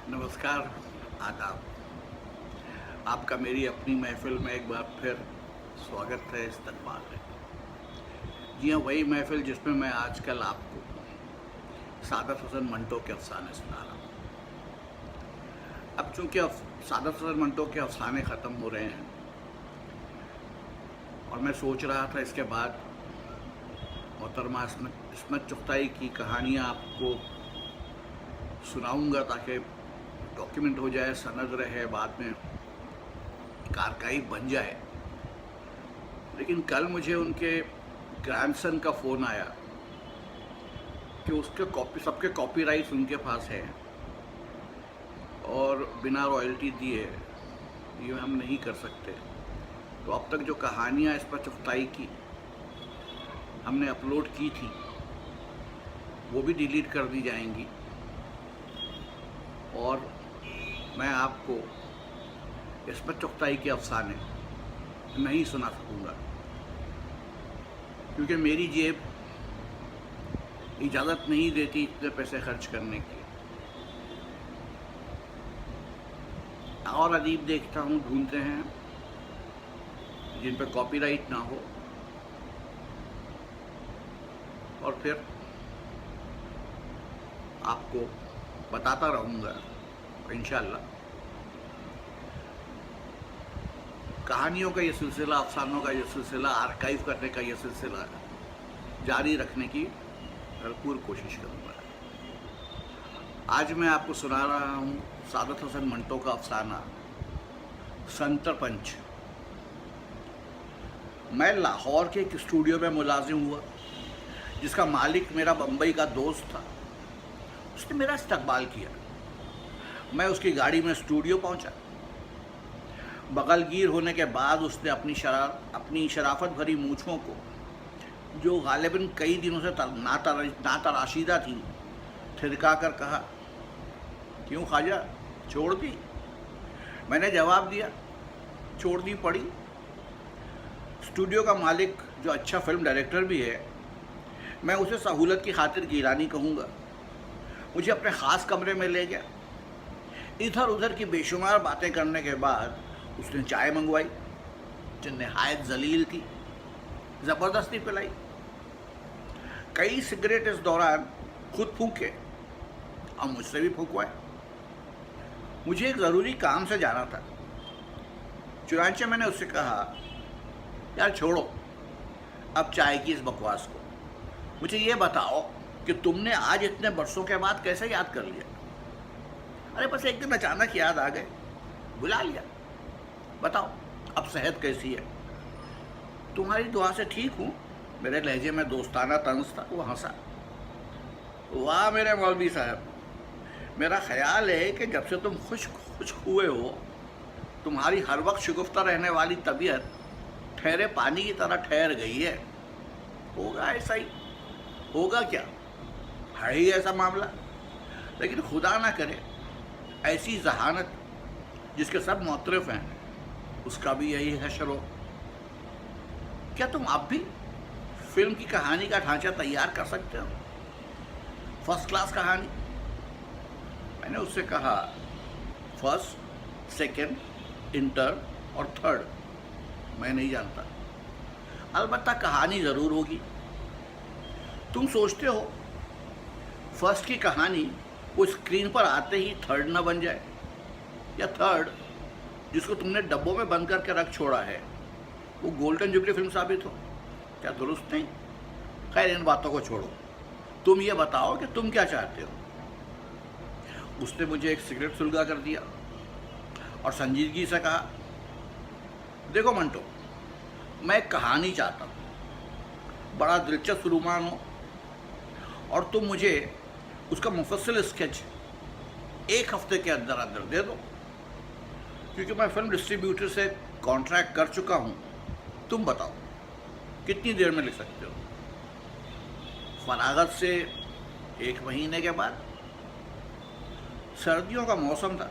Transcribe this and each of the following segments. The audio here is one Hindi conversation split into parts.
नमस्कार, आदाब। आपका मेरी अपनी महफ़िल में एक बार फिर स्वागत है, इस्तकबाल है। जी हाँ, वही महफ़िल जिसमें मैं आजकल आपको सादत हसन मंटो के अफ़साने सुना रहा हूँ। अब चूँकि सादत हसन मंटो के अफ़साने ख़त्म हो रहे हैं और मैं सोच रहा था इसके बाद मोहतरमा इस्मत चुग़ताई की कहानियाँ आपको सुनाऊँगा ताकि डॉक्यूमेंट हो जाए, सनद रहे, बाद में एक आर्काइव बन जाए। लेकिन कल मुझे उनके ग्रैंडसन का फ़ोन आया कि उसके सबके कॉपीराइट्स उनके पास हैं और बिना रॉयल्टी दिए ये हम नहीं कर सकते। तो अब तक जो कहानियाँ इस्मत चुग़ताई की हमने अपलोड की थी वो भी डिलीट कर दी जाएंगी और मैं आपको इस्मत चुग़ताई के अफ़साने नहीं सुना सकूँगा क्योंकि मेरी जेब इजाज़त नहीं देती इतने पैसे खर्च करने की। और अदीब देखता हूँ, ढूंढते हैं जिन पर कॉपीराइट ना हो और फिर आपको बताता रहूँगा इंशाअल्लाह। कहानियों का ये सिलसिला, अफसानों का ये सिलसिला, आर्काइव करने का ये सिलसिला जारी रखने की भरपूर कोशिश करूँगा। आज मैं आपको सुना रहा हूँ सादत हसन मंटो का अफसाना संतर पंच। मैं लाहौर के एक स्टूडियो में मुलाजिम हुआ जिसका मालिक मेरा बम्बई का दोस्त था। उसने मेरा इस्तकबाल किया। मैं उसकी गाड़ी में स्टूडियो पहुंचा। बगलगीर होने के बाद उसने अपनी शराफत भरी मूँछों को, जो गालिबन कई दिनों से नातराशीदा थी, थिरका कर कहा, क्यों ख्वाजा, छोड़ दी? मैंने जवाब दिया, छोड़नी पड़ी। स्टूडियो का मालिक, जो अच्छा फिल्म डायरेक्टर भी है, मैं उसे सहूलत की खातिर गिलानी कहूँगा, मुझे अपने ख़ास कमरे में ले गया। इधर उधर की बेशुमार बातें करने के बाद उसने चाय मंगवाई जो नहायत जलील थी, ज़बरदस्ती पिलाई। कई सिगरेट इस दौरान खुद फूके और मुझसे भी फूकवाए। मुझे एक ज़रूरी काम से जाना था। चुनांचे मैंने उससे कहा, यार छोड़ो अब चाय की इस बकवास को, मुझे ये बताओ कि तुमने आज इतने बरसों के बाद कैसे याद कर लिया? अरे बस एक दिन अचानक याद आ गए, बुला लिया। बताओ अब सेहत कैसी है? तुम्हारी दुआ से ठीक हूँ। मेरे लहजे में दोस्ताना तंज था। वो हंसा। वाह मेरे मौलवी साहब, मेरा ख्याल है कि जब से तुम खुश हुए हो, तुम्हारी हर वक्त शुगुफ्ता रहने वाली तबीयत ठहरे पानी की तरह ठहर गई है। होगा ऐसा ही, होगा क्या, है ही ऐसा मामला। लेकिन खुदा ना करे ऐसी जहानत जिसके सब मुतरफ हैं उसका भी यही हशर हो। क्या तुम अब भी फिल्म की कहानी का ढांचा तैयार कर सकते हो? फर्स्ट क्लास कहानी। मैंने उससे कहा, फर्स्ट, सेकंड, इंटर और थर्ड मैं नहीं जानता, अलबत्ता कहानी ज़रूर होगी। तुम सोचते हो फर्स्ट की कहानी वो स्क्रीन पर आते ही थर्ड ना बन जाए, या थर्ड जिसको तुमने डब्बों में बंद करके रख छोड़ा है वो गोल्डन जुबली फिल्म साबित हो? क्या दुरुस्त नहीं? खैर, इन बातों को छोड़ो, तुम ये बताओ कि तुम क्या चाहते हो। उसने मुझे एक सिगरेट सुलगा कर दिया और संजीदगी से कहा, देखो मंटो, मैं एक कहानी चाहता हूँ, बड़ा दिलचस्प रोमान हो, और तुम मुझे उसका मुफस्सिल स्केच एक हफ्ते के अंदर अंदर दे दो, क्योंकि मैं फिल्म डिस्ट्रीब्यूटर से कॉन्ट्रैक्ट कर चुका हूँ। तुम बताओ कितनी देर में लिख सकते हो? फरागत से 1 महीने के बाद। सर्दियों का मौसम था।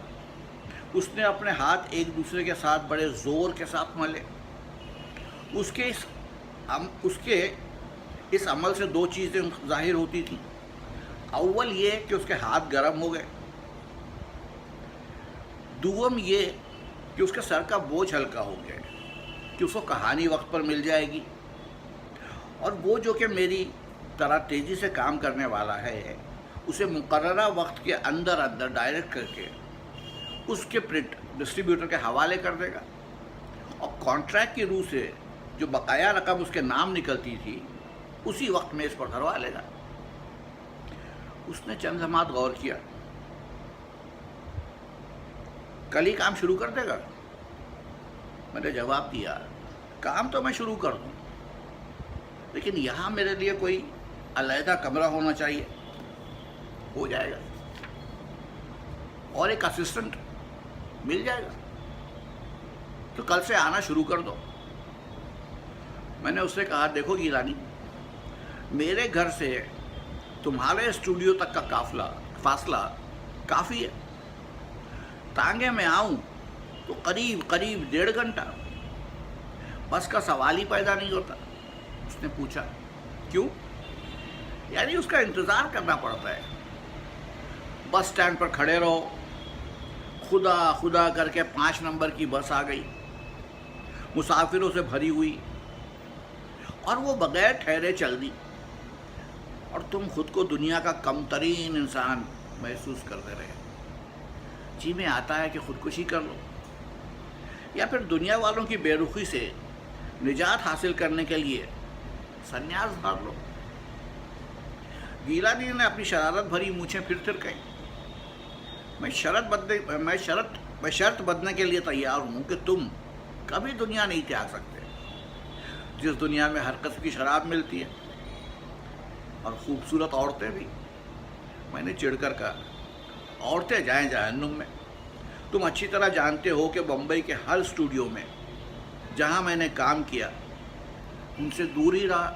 उसने अपने हाथ एक दूसरे के साथ बड़े ज़ोर के साथ मले। उसके इस अमल से 2 चीज़ें जाहिर होती थी। अव्वल ये कि उसके हाथ गर्म हो गए दुगम ये कि उसके सर का बोझ हल्का हो गया है, कि उसको कहानी वक्त पर मिल जाएगी, और वो जो कि मेरी तरह तेज़ी से काम करने वाला है उसे मुकर्ररा वक्त के अंदर अंदर डायरेक्ट करके उसके प्रिंट डिस्ट्रीब्यूटर के हवाले कर देगा, और कॉन्ट्रैक्ट की रूह से जो बकाया रकम उसके नाम निकलती थी उसी वक्त में इस पर धरवा लेगा। उसने चंद लम्हात गौर किया। कल ही काम शुरू कर देगा? मैंने जवाब दिया, काम तो मैं शुरू कर दूं, लेकिन यहाँ मेरे लिए कोई अलहदा कमरा होना चाहिए। हो जाएगा, और एक असिस्टेंट मिल जाएगा, तो कल से आना शुरू कर दो। मैंने उससे कहा, देखो गिलानी, मेरे घर से तुम्हारे स्टूडियो तक का फासला काफ़ी है। टांगे में आऊं तो करीब करीब 1.5 घंटा, बस का सवाल ही पैदा नहीं होता। उसने पूछा, क्यों? यानी उसका इंतज़ार करना पड़ता है। बस स्टैंड पर खड़े रहो, खुदा खुदा करके 5 नंबर की बस आ गई, मुसाफिरों से भरी हुई, और वो बगैर ठहरे चल दी, और तुम खुद को दुनिया का कमतरीन इंसान महसूस करते रहे। जी में आता है कि खुदकुशी कर लो, या फिर दुनिया वालों की बेरुखी से निजात हासिल करने के लिए संन्यास धार लो। गीलानी ने अपनी शरारत भरी मूछें फिर कही, मैं शर्त बदलने के लिए तैयार हूँ कि तुम कभी दुनिया नहीं त्याग सकते, जिस दुनिया में हर किस्म की शराब मिलती है और खूबसूरत औरतें भी। मैंने चिढ़कर कहा, औरतें जाएं जहन्नुम में। तुम अच्छी तरह जानते हो कि बम्बई के हर स्टूडियो में जहाँ मैंने काम किया उनसे दूर ही रहा।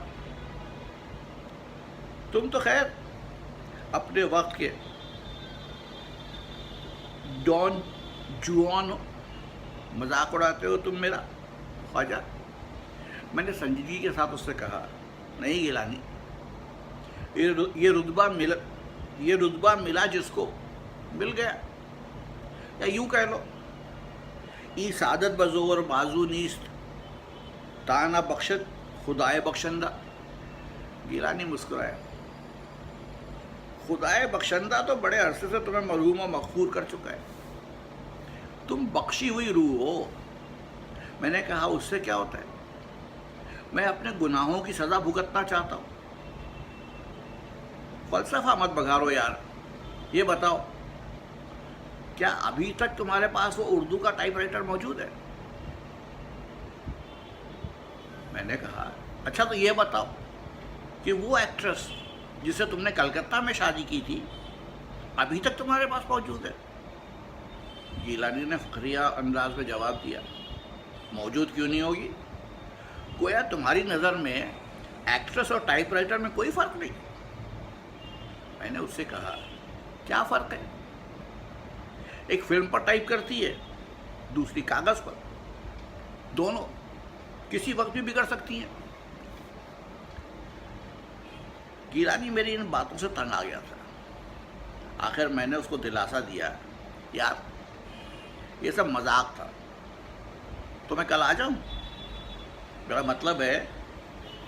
तुम तो खैर अपने वक्त के डॉन जुआन, मजाक उड़ाते हो तुम मेरा ख्वाजा। मैंने संजीदगी के साथ उससे कहा, नहीं गिलानी, ये रुतबा मिला जिसको मिल गया, या यूं कह लो, ई सादत बजोर बाजू नीस्त ताना बख्शत खुदाए बख्शंदा। गिलानी मुस्कुराया, खुदाए बख्शंदा तो बड़े अरसे से तुम्हें मरहूम और मगफूर कर चुका है, तुम बख्शी हुई रूह हो। मैंने कहा, उससे क्या होता है? मैं अपने गुनाहों की सज़ा भुगतना चाहता हूँ। फलसफा मत बघारो यार, ये बताओ, क्या अभी तक तुम्हारे पास वो उर्दू का टाइपराइटर मौजूद है? मैंने कहा, अच्छा तो ये बताओ कि वो एक्ट्रेस जिसे तुमने कलकत्ता में शादी की थी अभी तक तुम्हारे पास मौजूद है? गीलानी ने फखरिया अंदाज में जवाब दिया, मौजूद क्यों नहीं होगी? गोया तुम्हारी नज़र में एक्ट्रेस और टाइपराइटर में कोई फ़र्क नहीं। मैंने उससे कहा, क्या फ़र्क है? एक फिल्म पर टाइप करती है, दूसरी कागज़ पर, दोनों किसी वक्त भी बिगड़ सकती हैं। गिलानी मेरी इन बातों से तंग आ गया था। आखिर मैंने उसको दिलासा दिया, यार ये सब मजाक था, तो मैं कल आ जाऊं? मेरा मतलब है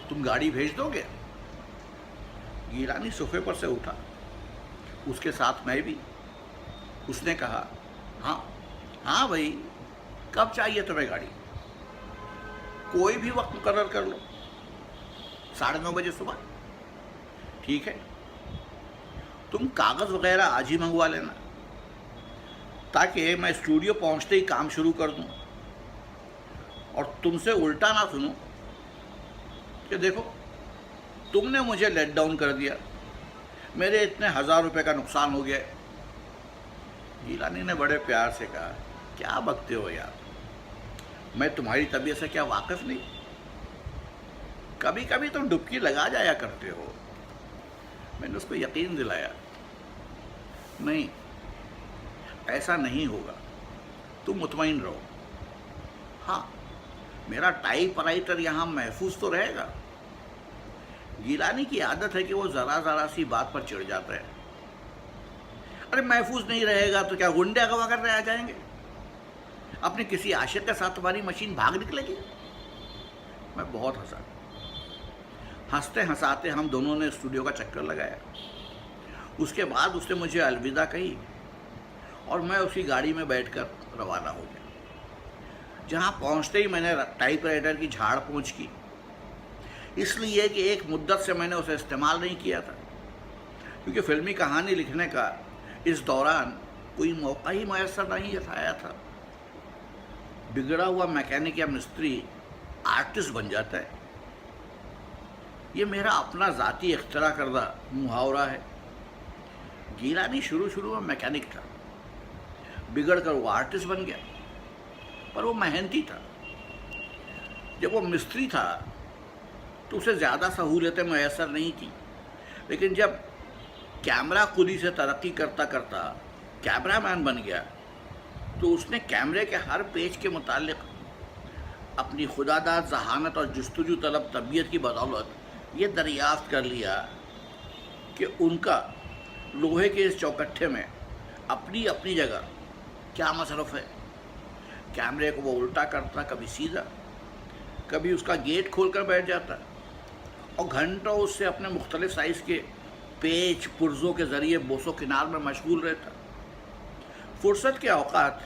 तुम गाड़ी भेज दोगे? गिलानी सोफे पर से उठा, उसके साथ मैं भी। उसने कहा, हाँ भाई, कब चाहिए तुम्हें गाड़ी? कोई भी वक्त मुकर्रर कर लो, 9:30 बजे सुबह। ठीक है, तुम कागज़ वगैरह आज ही मंगवा लेना, ताकि मैं स्टूडियो पहुंचते ही काम शुरू कर दूं, और तुमसे उल्टा ना सुनूं कि देखो तुमने मुझे लेट डाउन कर दिया, मेरे इतने 1000 रुपये का नुकसान हो गया। गिलानी ने बड़े प्यार से कहा, क्या बकते हो यार, मैं तुम्हारी तबीयत से क्या वाकिफ़ नहीं? कभी कभी तुम डुबकी लगा जाया करते हो। मैंने उसको यकीन दिलाया, नहीं ऐसा नहीं होगा, तुम मुतमईन रहो। हाँ, मेरा टाइपराइटर यहाँ महफूज तो रहेगा। गिलानी की आदत है कि वो ज़रा सी बात पर चिढ़ जाता है। अरे महफूज नहीं रहेगा तो क्या गुंडे अगवा करने आ जाएंगे? अपने किसी आशिक के साथ तुम्हारी मशीन भाग निकलेगी? मैं बहुत हंसा। हंसते हंसाते हम दोनों ने स्टूडियो का चक्कर लगाया। उसके बाद उसने मुझे अलविदा कही और मैं उसकी गाड़ी में बैठकर रवाना हो गया। जहाँ पहुँचते ही मैंने टाइपराइटर की झाड़ पोंछ की, इसलिए कि एक मुद्दत से मैंने उसे इस्तेमाल नहीं किया था, क्योंकि फिल्मी कहानी लिखने का इस दौरान कोई मौका ही मैसर नहीं आया था। बिगड़ा हुआ मैकेनिक या मिस्त्री आर्टिस्ट बन जाता है। ये मेरा अपना ज़ाती इख्तरा करदा मुहावरा है। गिलानी शुरू में मैकेनिक था, बिगड़ कर वो आर्टिस्ट बन गया, पर वो मेहनती था। जब वो मिस्त्री था तो उसे ज़्यादा सहूलतें मैसर नहीं थी, लेकिन जब कैमरा कुली से तरक्की करता करता कैमरामैन बन गया तो उसने कैमरे के हर पेज के मुतालिक अपनी खुदादाद जहानत और जुस्तजू तलब तबीयत की बदौलत ये दरियाफ्त कर लिया कि उनका लोहे के इस चौकट्ठे में अपनी अपनी जगह क्या मसरफ़ है। कैमरे को वो उल्टा करता, कभी सीधा, कभी उसका गेट खोल कर बैठ जाता और घंटों उससे अपने मुख्तलिफ साइज़ के पेच पुर्जों के ज़रिए बोसो किनार में मशगूल रहता। फुर्सत के औकात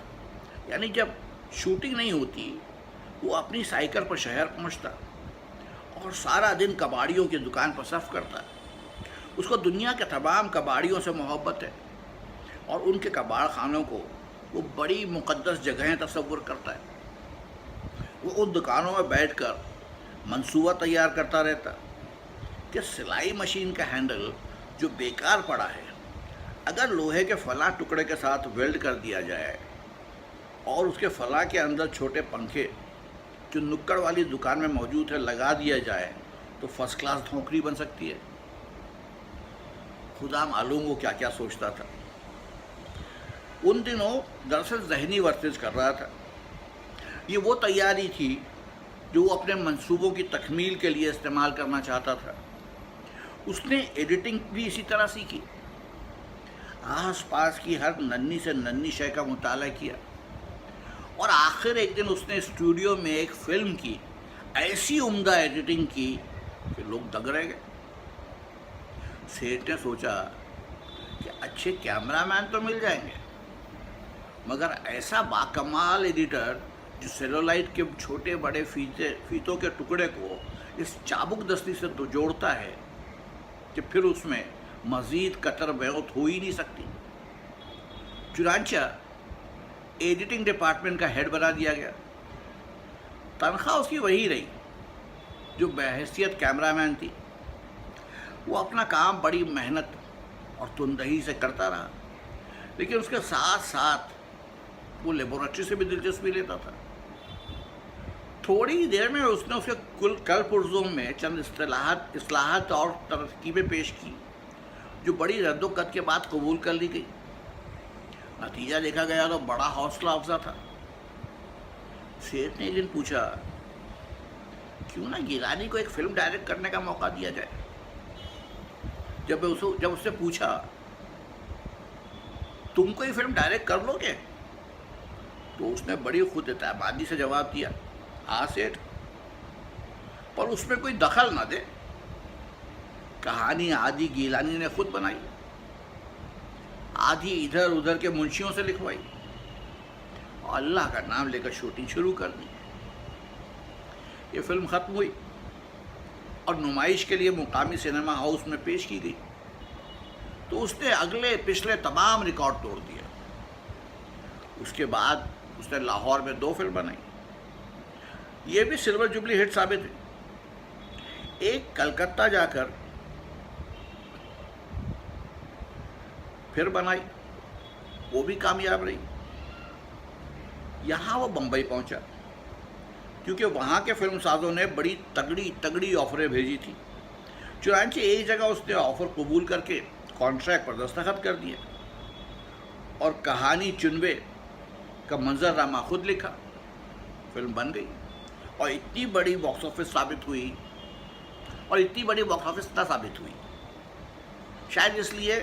यानी जब शूटिंग नहीं होती, वो अपनी साइकिल पर शहर पहुंचता और सारा दिन कबाड़ियों की दुकान पर सफ़ करता। उसको दुनिया के तमाम कबाड़ियों से मोहब्बत है और उनके कबाड़ खानों को वो बड़ी मुक़द्दस जगहें तस्वुर करता है। वो उन दुकानों में बैठकर मंसूबा तैयार करता रहता कि सिलाई मशीन का हैंडल जो बेकार पड़ा है, अगर लोहे के फला टुकड़े के साथ वेल्ड कर दिया जाए और उसके फला के अंदर छोटे पंखे जो नुक्कड़ वाली दुकान में मौजूद है लगा दिया जाए तो फर्स्ट क्लास धोखरी बन सकती है। खुदा मालूम वो क्या क्या सोचता था। उन दिनों दरअसल ज़हनी वर्जिश कर रहा था। ये वो तैयारी थी जो वो अपने मंसूबों की तकमील के लिए इस्तेमाल करना चाहता था। उसने एडिटिंग भी इसी तरह सीखी। आस पास की हर नन्ही से नन्ही शय का मुताला किया और आखिर एक दिन उसने स्टूडियो में एक फिल्म की ऐसी उम्दा एडिटिंग की कि लोग दंग रह गए। सेठ ने सोचा कि अच्छे कैमरामैन तो मिल जाएंगे, मगर ऐसा बाकमाल एडिटर जो सेलुलाइट के छोटे बड़े फीतों के टुकड़े को इस चाबुक दस्ती से तो जोड़ता है कि फिर उसमें मज़ीद कतर बेगत हो ही नहीं सकती। चुनांचा एडिटिंग डिपार्टमेंट का हेड बना दिया गया। तनख्वाह उसकी वही रही जो बहैसियत कैमरामैन थी। वो अपना काम बड़ी मेहनत और तुंदही से करता रहा, लेकिन उसके साथ साथ वो लेबोरेटरी से भी दिलचस्पी लेता था। थोड़ी ही देर में उसने उसके कुल कल पुर्जों में चंद इस्लाहत और तरकीबें पेश की जो बड़ी रद्दोकत के बाद कबूल कर ली गई। नतीजा देखा गया तो बड़ा हौसला अफजा था। सेठ ने एक दिन पूछा, क्यों ना गिलानी को एक फिल्म डायरेक्ट करने का मौका दिया जाए। जब उससे पूछा, तुम कोई फिल्म डायरेक्ट कर लोगे, तो उसने बड़ी खुद एतमादी से जवाब दिया, हाँ सेठ, पर उसमें कोई दखल ना दे। कहानी आधी गिलानी ने खुद बनाई, आधी इधर उधर के मुंशियों से लिखवाई और अल्लाह का नाम लेकर शूटिंग शुरू कर दी। ये फिल्म ख़त्म हुई और नुमाइश के लिए मुकामी सिनेमा हाउस में पेश की गई तो उसने अगले पिछले तमाम रिकॉर्ड तोड़ दिए। उसके बाद उसने लाहौर में 2 फिल्म बनाई। ये भी सिल्वर जुबली हिट साबित हुई। एक कलकत्ता जाकर फिर बनाई, वो भी कामयाब रही। यहाँ वो बम्बई पहुँचा क्योंकि वहाँ के फिल्म साजों ने बड़ी तगड़ी ऑफरें भेजी थी। चुनांचे एक जगह उसने ऑफर कबूल करके कॉन्ट्रैक्ट पर दस्तखत कर दिया और कहानी चुनवे का मंजरनामा खुद लिखा। फिल्म बन गई और इतनी बड़ी बॉक्स ऑफिस साबित हुई, और इतनी बड़ी बॉक्स ऑफिस ना साबित हुई शायद इसलिए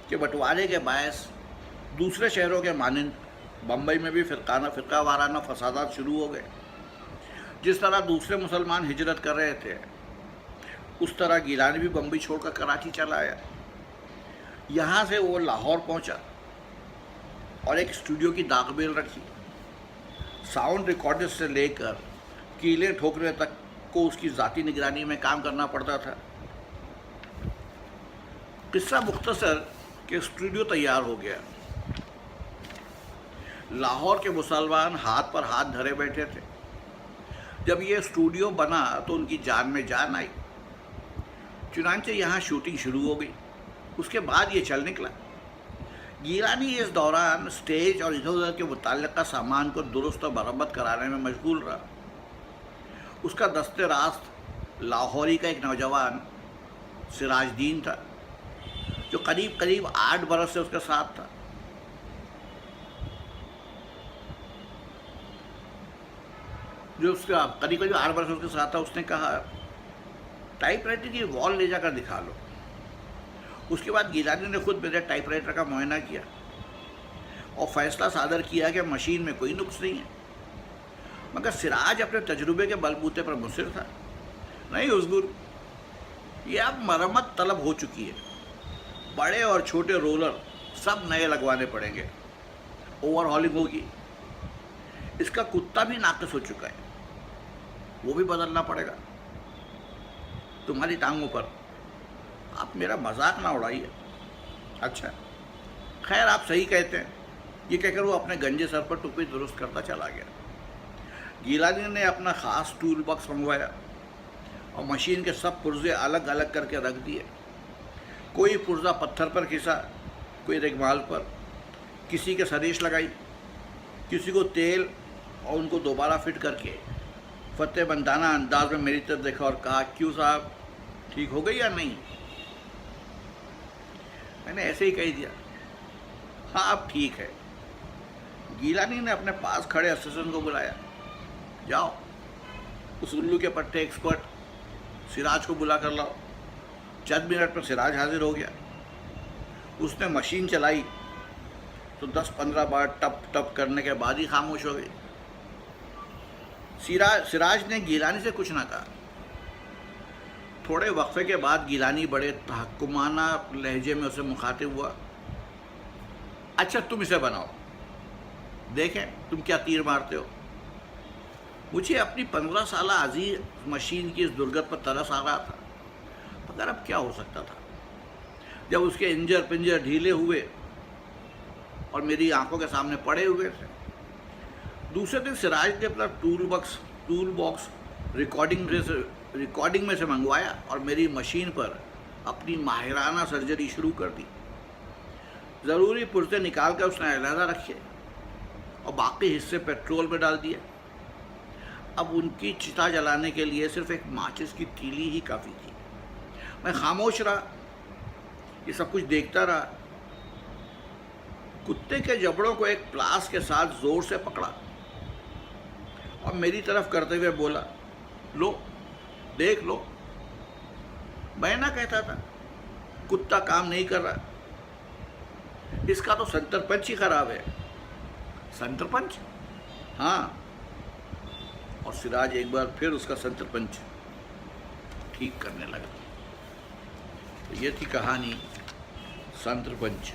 कि बंटवारे के बायस दूसरे शहरों के मानंद बम्बई में भी फ़िरका वाराना फसादात शुरू हो गए। जिस तरह दूसरे मुसलमान हिजरत कर रहे थे, उस तरह गिलानी भी बम्बई छोड़कर कराची चला आया। यहाँ से वो लाहौर पहुँचा और एक स्टूडियो की दागबेल रखी। साउंड रिकॉर्डर से लेकर कीले ठोकने तक को उसकी ज़ाती निगरानी में काम करना पड़ता था। किस्सा मुख्तसर कि स्टूडियो तैयार हो गया। लाहौर के मुसलमान हाथ पर हाथ धरे बैठे थे। जब ये स्टूडियो बना तो उनकी जान में जान आई। चुनांचे यहाँ शूटिंग शुरू हो गई। उसके बाद ये चल निकला। गिलानी इस दौरान स्टेज और इधर उधर के मुताल्लिका सामान को दुरुस्त और मरम्मत कराने में मशगूल रहा। उसका दस्ते रास्त लाहौरी का एक नौजवान सिराजदीन था, जो करीब करीब 8 बरस से उसके साथ था। जो उसका करीब करीब 8 बरस उसके साथ था। उसने कहा, टाइपराइटर की वॉल ले जाकर दिखा लो। उसके बाद गिलानी ने खुद मेरे टाइपराइटर का मुआयना किया और फैसला सादर किया कि मशीन में कोई नुक्स नहीं है। मगर सिराज अपने तजुर्बे के बलबूते पर मुसिर था। नहीं हुज़ूर, ये अब मरम्मत तलब हो चुकी है। बड़े और छोटे रोलर सब नए लगवाने पड़ेंगे। ओवरहॉलिंग होगी। इसका कुत्ता भी नाक़िस हो चुका है, वो भी बदलना पड़ेगा। तुम्हारी टांगों पर। आप मेरा मजाक ना उड़ाइए। अच्छा, खैर आप सही कहते हैं। ये कहकर वो अपने गंजे सर पर टोपी दुरुस्त करता चला गया। गिलानी ने अपना ख़ास टूल बॉक्स मंगवाया और मशीन के सब पुर्जे अलग अलग करके रख दिए। कोई पुर्जा पत्थर पर खिंचा, कोई रेगमाल पर, किसी के सरीश लगाई, किसी को तेल, और उनको दोबारा फिट करके फतेहबंदाना अंदाज में मेरी तरफ देखा और कहा, क्यों साहब, ठीक हो गई या नहीं? मैंने ऐसे ही कह दिया, हाँ अब ठीक है। गिलानी ने अपने पास खड़े असिस्टेंट को बुलाया। जाओ उस उल्लू के पट्टे एक्सपर्ट सिराज को बुला कर लाओ। चंद मिनट पर सिराज हाजिर हो गया। उसने मशीन चलाई तो 10-15 बार टप टप करने के बाद ही खामोश हो गई। सिराज ने गिलानी से कुछ ना कहा। थोड़े वक्फे के बाद गिलानी बड़े तहक्कुमाना लहजे में उसे मुखातिब हुआ। अच्छा, तुम इसे बनाओ, देखें तुम क्या तीर मारते हो। मुझे अपनी 15 साल अजीज मशीन की इस दुर्गत पर तरस आ रहा था, मगर अब क्या हो सकता था जब उसके इंजर पिंजर ढीले हुए और मेरी आंखों के सामने पड़े हुए थे। दूसरे दिन सिराज ने अपना टूल बॉक्स रिकॉर्डिंग में से मंगवाया और मेरी मशीन पर अपनी माहिराना सर्जरी शुरू कर दी। ज़रूरी पुर्जे निकाल कर उसने अलहदा रखे और बाकी हिस्से पेट्रोल में डाल दिए। अब उनकी चिता जलाने के लिए सिर्फ एक माचिस की तीली ही काफ़ी थी। मैं खामोश रहा, ये सब कुछ देखता रहा। कुत्ते के जबड़ों को एक प्लास के साथ जोर से पकड़ा और मेरी तरफ करते हुए बोला, लो देख लो। मैं ना कहता था कुत्ता काम नहीं कर रहा, इसका तो संतर पंच ही खराब है। संतर पंच? हाँ। और सिराज एक बार फिर उसका संतर पंच ठीक करने लगा। तो ये थी कहानी संतर पंच।